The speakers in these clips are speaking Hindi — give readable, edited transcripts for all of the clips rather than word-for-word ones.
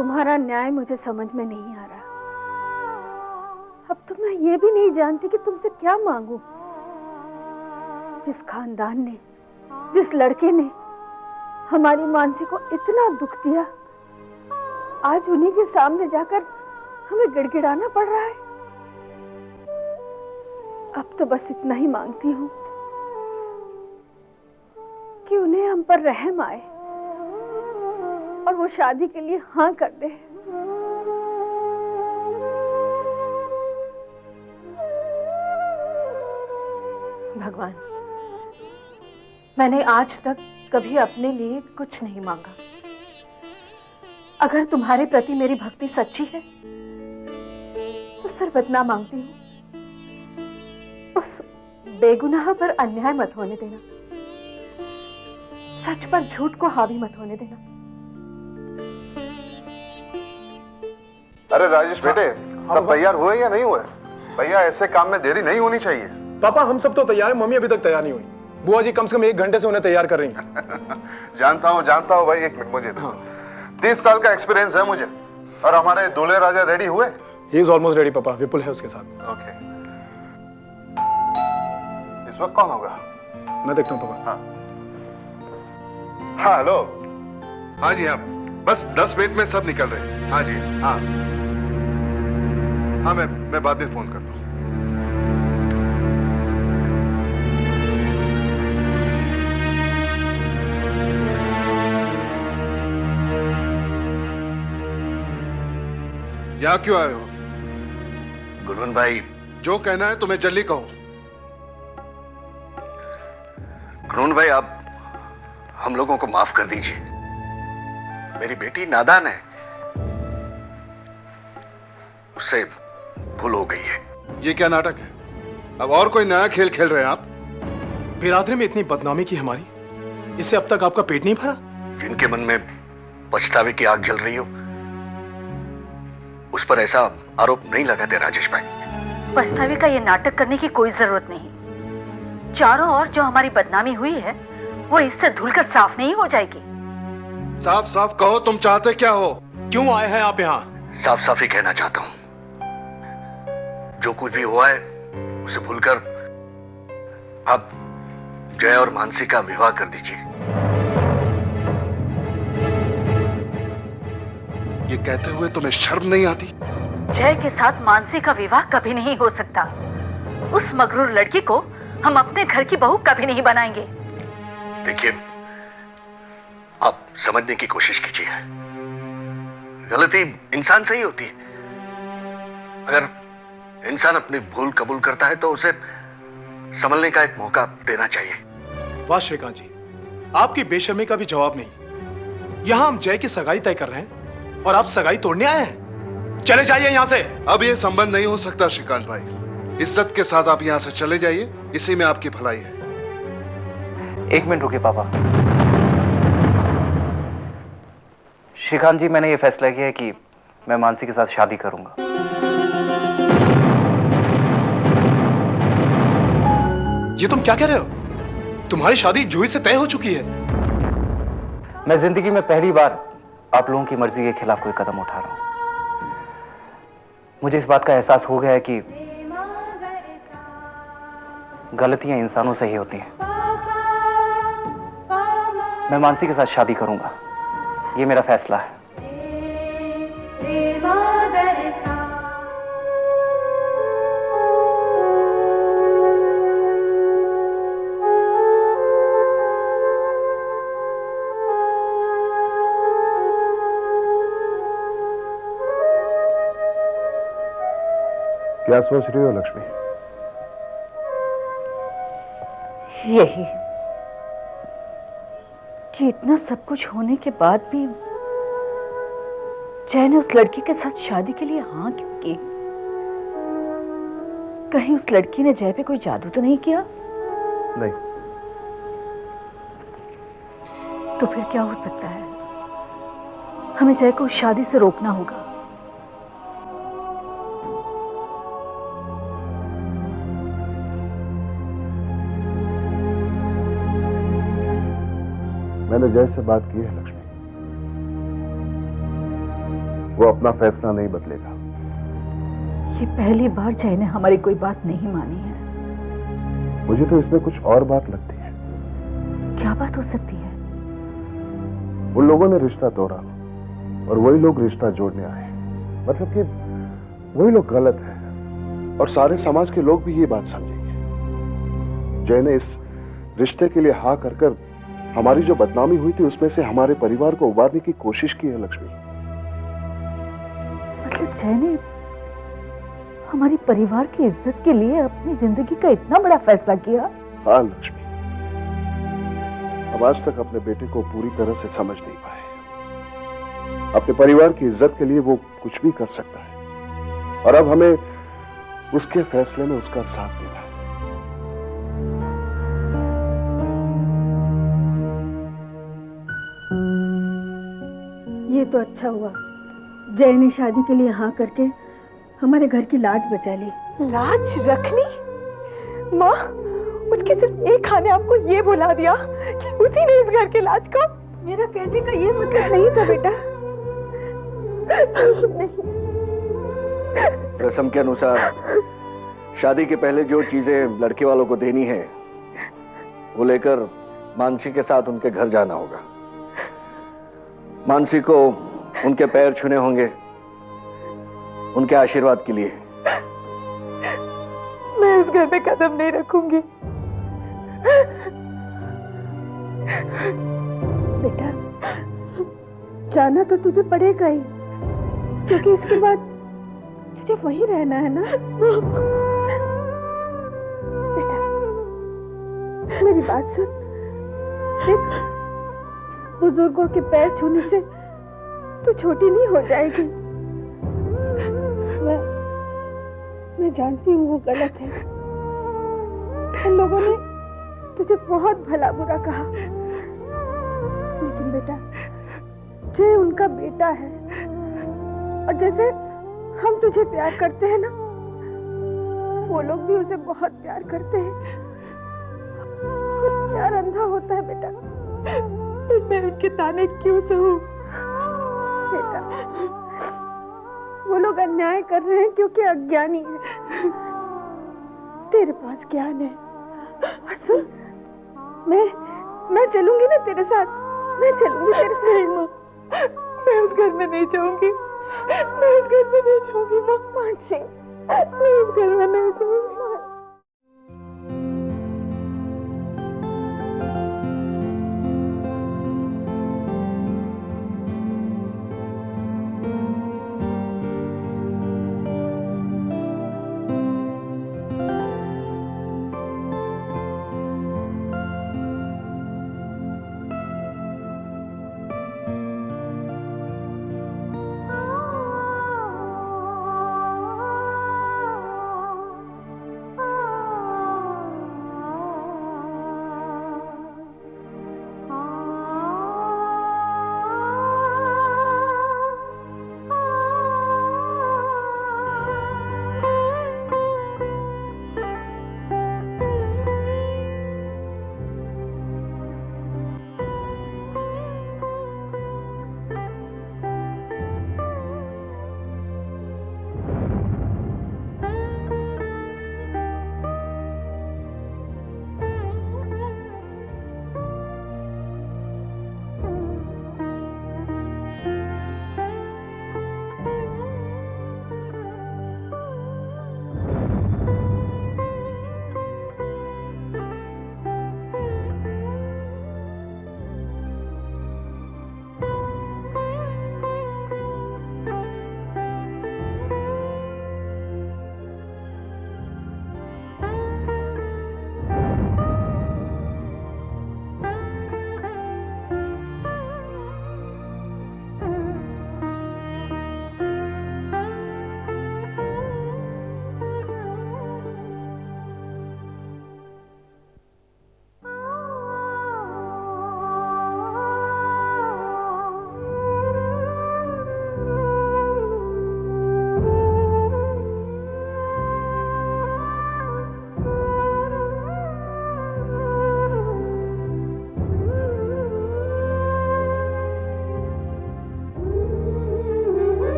तुम्हारा न्याय मुझे समझ में नहीं आ रहा। अब तो मैं ये भी नहीं जानती कि तुमसे क्या मांगू। जिस खानदान ने, जिस लड़के ने हमारी मानसी को इतना दुख दिया, आज उन्हीं के सामने जाकर हमें गिड़गिड़ाना पड़ रहा है। अब तो बस इतना ही मांगती हूँ कि उन्हें हम पर रहम आए और वो शादी के लिए हाँ कर दे। भगवान, मैंने आज तक कभी अपने लिए कुछ नहीं मांगा। अगर तुम्हारे प्रति मेरी भक्ति सच्ची है तो सिर्फ इतना मांगती हूँ, उस बेगुनाह पर अन्याय मत होने देना, सच पर झूठ को हावी मत होने देना। अरे राजेश बेटे, सब तैयार हुए या नहीं हुए? भैया ऐसे काम में देरी नहीं होनी चाहिए। पापा हम सब तो तैयार हैं, मम्मी अभी तक तैयार नहीं हुई। बुआ जी कम से कम 1 घंटे से उन्हें तैयार कर रही हैं। जानता हूँ भाई, 1 मिनट मुझे दो। 30 साल का एक्सपीरियंस है मुझे। और हमारे दूल्हे राजा रेडी हुए? ही इज ऑलमोस्ट रेडी पापा, विपुल है उसके साथ। ओके, इस वक्त कौन होगा? मैं देखता हूँ पापा। हाँ हेलो। हाँ जी हाँ, बस 10 मिनट में सब निकल रहे हैं। हाँ जी हाँ हाँ, मैं बाद में फोन करता हूँ। यहाँ क्यों आए हो? गुरवन भाई, जो कहना है तुम्हें जल्दी कहो। गुरवन भाई, आप हम लोगों को माफ कर दीजिए। मेरी बेटी नादान है, उससे भूल हो गई है। ये क्या नाटक है? अब और कोई नया खेल खेल रहे हैं आप? बिरादरी में इतनी बदनामी की हमारी, इससे अब तक आपका पेट नहीं भरा? जिनके मन में पछतावे की आग जल रही हो, उस पर ऐसा आरोप नहीं लगाते राजेश भाई। पछतावे का ये नाटक करने की कोई जरूरत नहीं। चारों ओर जो हमारी बदनामी हुई है वो इससे धुलकर साफ नहीं हो जाएगी। साफ साफ कहो, तुम चाहते क्या हो? क्यों आए हैं आप यहाँ? साफ साफ ही कहना चाहता हूं, जो कुछ भी हुआ है उसे भूलकर आप जय और मानसी का विवाह कर दीजिए। ये कहते हुए तुम्हें शर्म नहीं आती? जय के साथ मानसी का विवाह कभी नहीं हो सकता। उस मगरूर लड़की को हम अपने घर की बहू कभी नहीं बनाएंगे। देखिए, आप समझने की कोशिश कीजिए। गलती इंसान से ही होती है। अगर इंसान अपनी भूल कबूल करता है तो उसे संभलने का एक मौका देना चाहिए। वाह श्रीकांत जी, आपकी बेशर्मी का भी जवाब नहीं। यहां हम जय की सगाई तय कर रहे हैं और आप सगाई तोड़ने आए हैं। चले जाइए यहां से। अब ये संबंध नहीं हो सकता श्रीकांत भाई। इज्जत के साथ आप यहां से चले जाइए, इसी में आपकी भलाई है। 1 मिनट रुकिए पापा। श्रीकांत जी, मैंने ये फैसला किया है कि मैं मानसी के साथ शादी करूंगा। ये तुम क्या कह रहे हो? तुम्हारी शादी जूही से तय हो चुकी है। मैं जिंदगी में पहली बार आप लोगों की मर्जी के खिलाफ कोई कदम उठा रहा हूं। मुझे इस बात का एहसास हो गया है कि गलतियां इंसानों से ही होती हैं। मैं मानसी के साथ शादी करूंगा, ये मेरा फैसला है। क्या सोच रही हो लक्ष्मी? यही कि इतना सब कुछ होने के बाद भी जय ने उस लड़की के साथ शादी के लिए हाँ क्यों की? कहीं उस लड़की ने जय पे कोई जादू तो नहीं किया? नहीं। तो फिर क्या हो सकता है? हमें जय को उस शादी से रोकना होगा। मैंने जय से बात की है लक्ष्मी। वो अपना फैसला नहीं बदलेगा। ये पहली बार जय ने हमारी कोई बात नहीं मानी है। मुझे तो इसमें कुछ और बात लगती है। क्या बात हो सकती है? उन लोगों ने रिश्ता तोड़ा और वही लोग रिश्ता जोड़ने आए। मतलब कि वही लोग गलत हैं और सारे समाज के लोग भी ये बात समझेंगे। जय ने इस रिश्ते के लिए हाँ कर कर हमारी जो बदनामी हुई थी उसमें से हमारे परिवार को उबारने की कोशिश की है लक्ष्मी। मतलब जय ने हमारी परिवार की इज्जत के लिए अपनी जिंदगी का इतना बड़ा फैसला किया? हाँ लक्ष्मी, हम आज तक अपने बेटे को पूरी तरह से समझ नहीं पाए। अपने परिवार की इज्जत के लिए वो कुछ भी कर सकता है और अब हमें उसके फैसले में उसका साथ देना है। ये तो अच्छा हुआ जय ने शादी के लिए हाँ करके हमारे घर की लाज बचा ली। लाज रख ली? माँ, उसके सिर्फ एक हाँ ने आपको ये बुला दिया कि उसी ने इस घर के लाज को। मेरा कहने का ये मतलब नहीं था बेटा। नहीं। रस्म के अनुसार शादी के पहले जो चीजें लड़के वालों को देनी है वो लेकर मानसी के साथ उनके घर जाना होगा। मानसी को उनके पैर छूने होंगे उनके आशीर्वाद के लिए। मैं उस घर में कदम नहीं रखूंगी। बेटा, जाना तो तुझे पड़ेगा ही, क्योंकि इसके बाद तुझे वहीं रहना है ना। बेटा, मेरी बात सुन। देख, बुजुर्गों के पैर छूने से तू छोटी नहीं हो जाएगी। मैं जानती हूँ वो गलत है। उन लोगों ने तुझे बहुत भला बुरा कहा, लेकिन बेटा जय उनका बेटा है और जैसे हम तुझे प्यार करते हैं ना, वो लोग भी उसे बहुत प्यार करते हैं। और प्यार अंधा होता है बेटा। मैं उनके ताने क्यों सहूं? बेटा, वो लोग अन्याय कर रहे हैं क्योंकि अज्ञानी है। तेरे पास ज्ञान है। और सुन, मैं चलूंगी ना तेरे साथ। मैं चलूंगी तेरे साथ। नहीं माँ, मैं उस घर में नहीं जाऊंगी। मैं उस घर में नहीं जाऊंगी माँ। मानसी, मैं उस घर में नहीं जाऊंगी।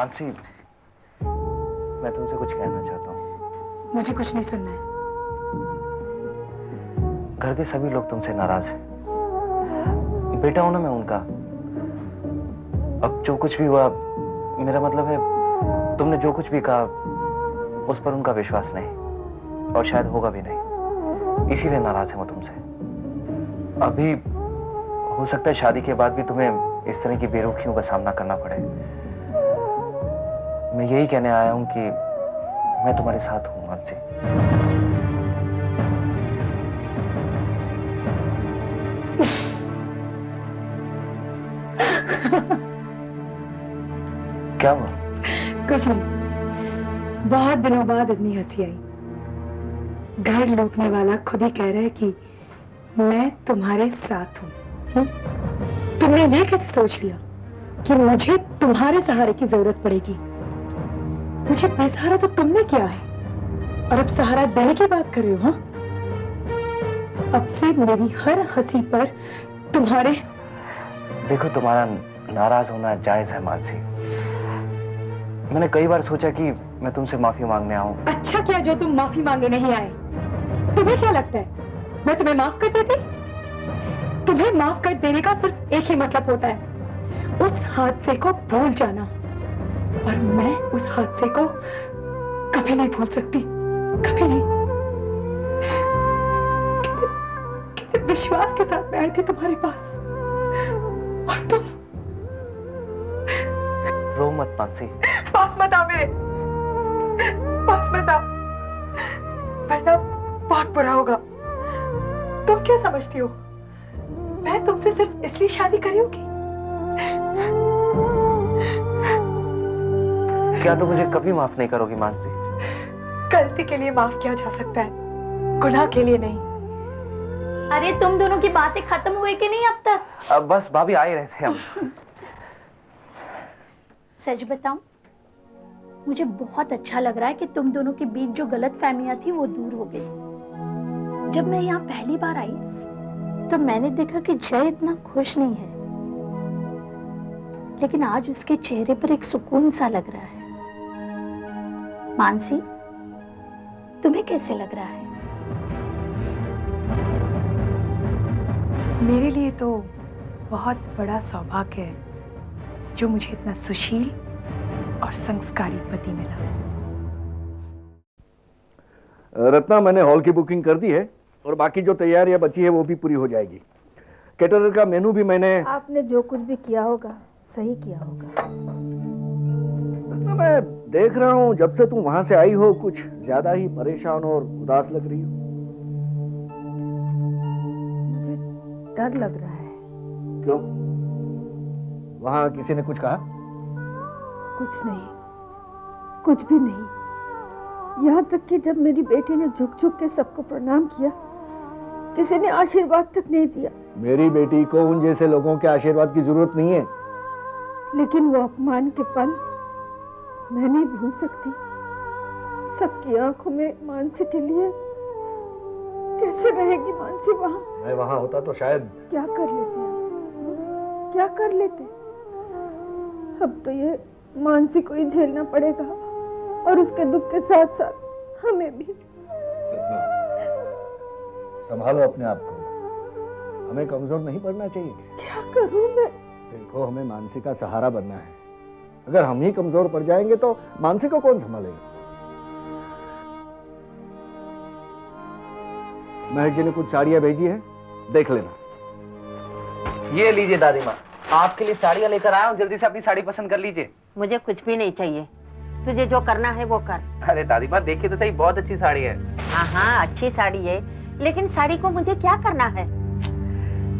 मानसी, मैं तुमसे कुछ कहना चाहता हूँ। मुझे कुछ नहीं सुनना है। घर के सभी लोग तुमसे नाराज हैं। बेटा हूं ना मैं उनका। अब जो कुछ भी हुआ, मेरा मतलब है तुमने जो कुछ भी कहा उस पर उनका विश्वास नहीं, और शायद होगा भी नहीं, इसीलिए नाराज है वो तुमसे। अभी हो सकता है शादी के बाद भी तुम्हें इस तरह की बेरुखियों का सामना करना पड़े। मैं यही कहने आया हूं कि मैं तुम्हारे साथ हूं मानसी। क्या हुआ? कुछ नहीं, बहुत दिनों बाद इतनी हंसी आई। घर लूटने वाला खुद ही कह रहा है कि मैं तुम्हारे साथ हूं। तुमने ये कैसे सोच लिया कि मुझे तुम्हारे सहारे की जरूरत पड़ेगी? मुझे बेसहारा तो तुमने किया है, और अब सहारा देने की बात कर रहे हो? हाँ, अब से मेरी हर हंसी पर तुम्हारे। देखो, तुम्हारा नाराज होना जायज है मानसी। मैंने कई बार सोचा कि मैं तुमसे माफी मांगने आऊं। अच्छा किया जो तुम माफी मांगने नहीं आए। तुम्हें क्या लगता है मैं तुम्हें माफ कर देती? तुम्हें माफ कर देने का सिर्फ एक ही मतलब होता है, उस हादसे को भूल जाना। और मैं उस हादसे को कभी नहीं भूल सकती, कभी नहीं। कितने विश्वास के साथ मैं आई थी तुम्हारे पास, और तुम। रो मत मानसी। पास मत आओ मेरे, पास मत आओ, वरना बहुत बुरा होगा। तुम क्या समझती हो मैं तुमसे सिर्फ इसलिए शादी करी होगी? क्या तुम मुझे कभी माफ नहीं करोगी मानसी? गलती के लिए माफ किया जा सकता है, गुनाह के लिए नहीं। अरे तुम दोनों की बातें खत्म हुई कि नहीं अब तक? अब बस भाभी आ ही रहे थे हम। सच बताऊं, मुझे बहुत अच्छा लग रहा है कि तुम दोनों के बीच जो गलतफहमियां थी वो दूर हो गई। जब मैं यहाँ पहली बार आई तो मैंने देखा कि जय इतना खुश नहीं है, लेकिन आज उसके चेहरे पर एक सुकून सा लग रहा है। मानसी, तुम्हें कैसे लग रहा है? मेरे लिए तो बहुत बड़ा सौभाग्य है जो मुझे इतना सुशील और संस्कारी पति मिला। रत्ना, मैंने हॉल की बुकिंग कर दी है और बाकी जो तैयारियां बची है वो भी पूरी हो जाएगी। कैटरर का मेनू भी मैंने। आपने जो कुछ भी किया होगा सही किया होगा। रत्ना, मैं देख रहा हूं जब से तुम वहां से आई हो कुछ ज्यादा ही परेशान और उदास लग रही हो। मुझे डर लग रहा है। क्यों? वहां किसी ने कुछ कहा? कुछ नहीं, कुछ भी नहीं। यहाँ तक कि जब मेरी बेटी ने झुक झुक के सबको प्रणाम किया, किसी ने आशीर्वाद तक नहीं दिया। मेरी बेटी को उन जैसे लोगों के आशीर्वाद की जरूरत नहीं है। लेकिन वो अपमान के पल मैं नहीं भूल सकती। सबकी आंखों में मानसी के लिए कैसे रहेगी मानसी वहाँ? मैं वहां होता तो शायद। क्या कर लेते आप? क्या कर लेते? अब तो ये मानसी को ही झेलना पड़ेगा, और उसके दुख के साथ साथ हमें भी। संभालो अपने आप को, हमें कमजोर नहीं पड़ना चाहिए। क्या करूं मैं? देखो, हमें मानसी का सहारा बनना है। अगर हम ही कमजोर पड़ जाएंगे तो मानसी को कौन संभालेगा? महेश जी ने कुछ साड़ियां भेजी है, देख लेना। ये लीजिए दादी माँ, आपके लिए साड़ियाँ लेकर आया हूँ, जल्दी से अपनी साड़ी पसंद कर लीजिए। मुझे कुछ भी नहीं चाहिए, तुझे जो करना है वो कर। अरे दादी माँ, देखिए तो सही, बहुत अच्छी साड़ी है। हाँ हाँ, अच्छी साड़ी है, लेकिन साड़ी को मुझे क्या करना है?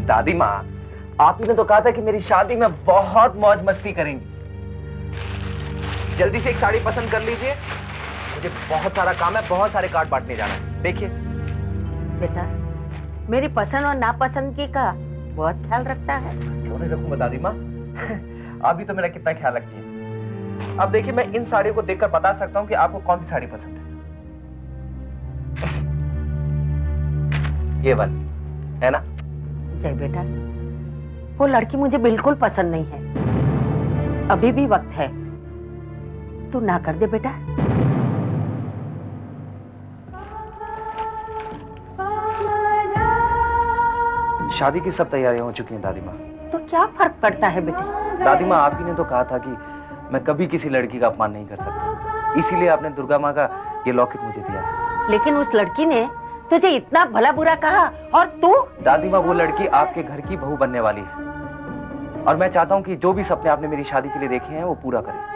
दादी माँ, आप ही ने तो कहा था कि मेरी शादी में बहुत मौज मस्ती करेंगी। जल्दी से एक साड़ी पसंद कर लीजिए, मुझे बहुत सारा काम है, बहुत सारे कार्ड बांटने जाना है। देखिए बेटा, मेरी पसंद और नापसंदगी का बहुत ख्याल रखता है। क्यों नहीं रखूंगा दादी माँ? आप भी तो मेरा कितना ख्याल रखती है। अब देखिए, मैं इन साड़ियों को देखकर बता सकता हूँ कि आपको कौन सी साड़ी पसंद है। ये वाली है ना? जय बेटा, वो लड़की मुझे बिल्कुल पसंद नहीं है। अभी भी वक्त है, तू ना कर दे बेटा। शादी की सब तैयारियां हो चुकी हैं दादी माँ। तो क्या फर्क पड़ता है बेटे? दादी माँ, आप ही ने तो कहा था कि मैं कभी किसी लड़की का अपमान नहीं कर सकता, इसीलिए आपने दुर्गा माँ का ये लॉकेट मुझे दिया है। लेकिन उस लड़की ने तुझे इतना भला बुरा कहा और तू? दादी माँ, वो लड़की आपके घर की बहू बनने वाली है और मैं चाहता हूँ कि जो भी सपने आपने मेरी शादी के लिए देखे हैं वो पूरा करें।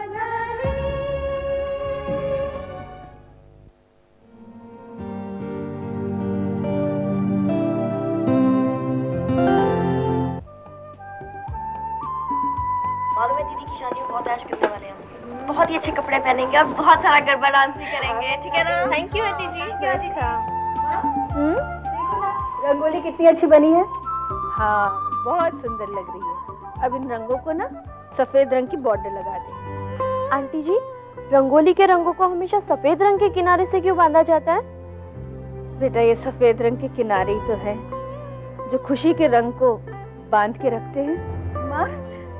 मालूम है दीदी की शादी में बहुत ऐश करने वाले हैं, बहुत ही अच्छे कपड़े पहनेंगे और बहुत सारा गरबा डांस भी करेंगे, ठीक है ना? थैंक यू आंटी जी। रंगोली कितनी अच्छी बनी है। हाँ, बहुत सुंदर लग रही है। अब इन रंगों को ना सफेद रंग की बॉर्डर लगा दे। आंटी जी, रंगोली के रंगों को हमेशा सफेद रंग के किनारे से क्यों बांधा जाता है? बेटा, ये सफेद रंग के किनारे ही तो है जो खुशी के रंग को बांध के रखते हैं। माँ,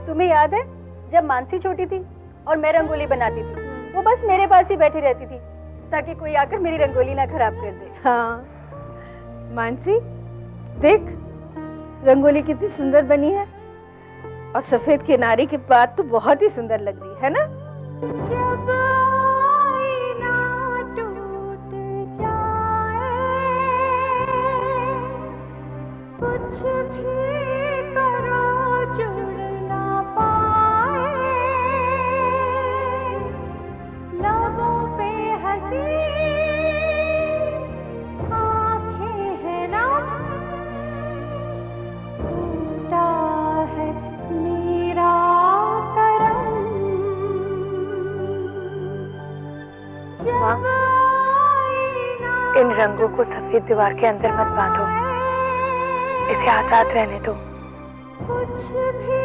तुम्हें याद है जब मानसी छोटी थी और मैं रंगोली बनाती थी, वो बस मेरे पास ही बैठी रहती थी ताकि कोई आकर मेरी रंगोली ना खराब कर दे। हाँ मानसी, देख रंगोली कितनी सुंदर बनी है और सफेद किनारे के बाद तो बहुत ही सुंदर लग रही है ना? जब आईना टूट जाए, कुछ भी करो जुड़ ना पाए, लबों पे हंसी आंखें हैं नम, टूटा है मेरा करम। इन रंगों को सफेद दीवार के अंदर मत बांधो, इसे आजाद रहने दो। कुछ भी